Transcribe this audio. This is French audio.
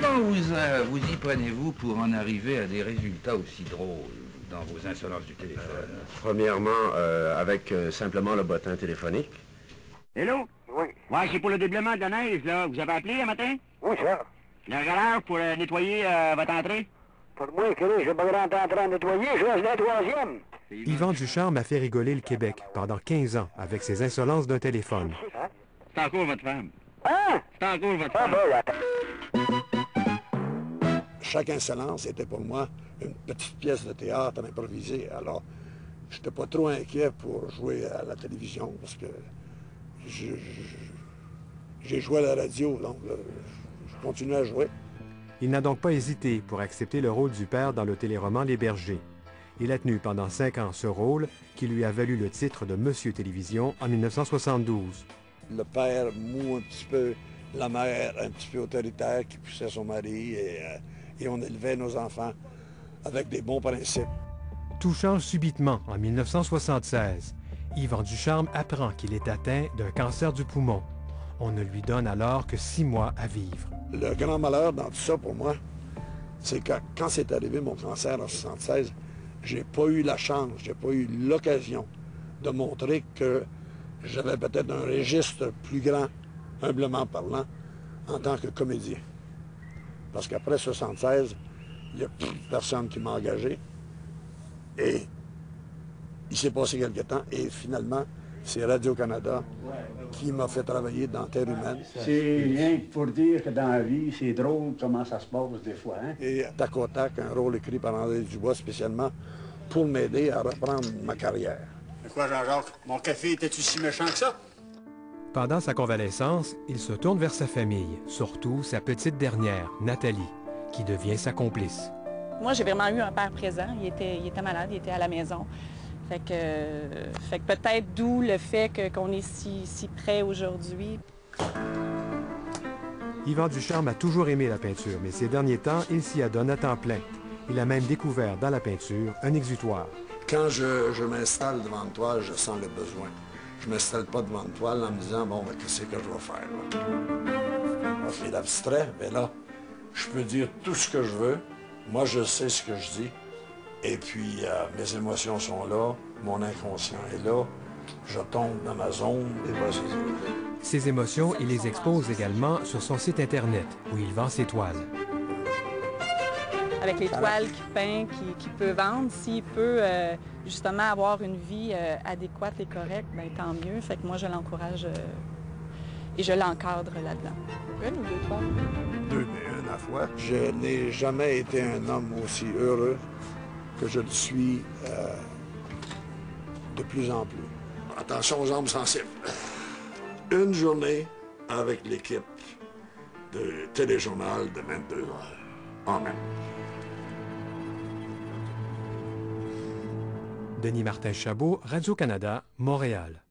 Comment vous y prenez-vous pour en arriver à des résultats aussi drôles dans vos insolences du téléphone? Premièrement, avec simplement le bottin téléphonique. Hello? Oui. Ouais, c'est pour le déblaiement de la neige, là. Vous avez appelé un matin? Oui, ça. Il y a un galère pour nettoyer votre entrée? Pour moi, que j'ai pas grand temps en train de nettoyer, je reste dans la troisième. Yvan Ducharme a fait rigoler le Québec pendant 15 ans avec ses insolences d'un téléphone. Hein? C'est encore votre femme. Hein? C'est encore votre Ah femme. bon, attends. Chaque insolence était pour moi une petite pièce de théâtre improvisée. Alors, je n'étais pas trop inquiet pour jouer à la télévision parce que j'ai joué à la radio, donc je continuais à jouer. Il n'a donc pas hésité pour accepter le rôle du père dans le téléroman Les Bergers. Il a tenu pendant 5 ans ce rôle qui lui a valu le titre de Monsieur Télévision en 1972. Le père mou un petit peu, la mère un petit peu autoritaire qui poussait son mari et on élevait nos enfants avec des bons principes. Tout change subitement en 1976. Yvan Ducharme apprend qu'il est atteint d'un cancer du poumon. On ne lui donne alors que 6 mois à vivre. Le grand malheur dans tout ça pour moi, c'est que quand c'est arrivé mon cancer en 1976, j'ai pas eu la chance, j'ai pas eu l'occasion de montrer que j'avais peut-être un registre plus grand, humblement parlant, en tant que comédien. Parce qu'après 1976, il n'y a plus personne qui m'a engagé. Et il s'est passé quelque temps et finalement, c'est Radio-Canada qui m'a fait travailler dans Terre humaine. C'est rien que pour dire que dans la vie, c'est drôle comment ça se passe des fois. Hein? Et tac au tac, un rôle écrit par André Dubois spécialement pour m'aider à reprendre ma carrière. Mais quoi, Jean-Jacques? Mon café était-tu si méchant que ça? Pendant sa convalescence, il se tourne vers sa famille, surtout sa petite dernière, Nathalie, qui devient sa complice. Moi, j'ai vraiment eu un père présent. Il était malade, il était à la maison. Fait que peut-être d'où le fait qu'on est si près aujourd'hui. Yvan Ducharme a toujours aimé la peinture, mais ces derniers temps, il s'y adonne à temps plein. Il a même découvert dans la peinture un exutoire. Quand je m'installe devant une toile, je sens le besoin. Je ne m'installe pas devant une toile en me disant, bon, ben, qu'est-ce que je vais faire? Là? Et l'abstrait, bien là, je peux dire tout ce que je veux. Moi, je sais ce que je dis. Et puis, mes émotions sont là, mon inconscient est là, je tombe dans ma zone, et voici. Ses émotions, il les expose également sur son site Internet, où il vend ses toiles. Avec les toiles qu'il peint, qu'il peut vendre, s'il peut justement avoir une vie adéquate et correcte, bien, tant mieux. Fait que moi, je l'encourage et je l'encadre là-dedans. Une ou 2 toiles? 2, mais une à la fois. Je n'ai jamais été un homme aussi heureux que je le suis de plus en plus. Attention aux âmes sensibles. Une journée avec l'équipe de Téléjournal de 22 heures. Amen. Denis Martin Chabot, Radio-Canada, Montréal.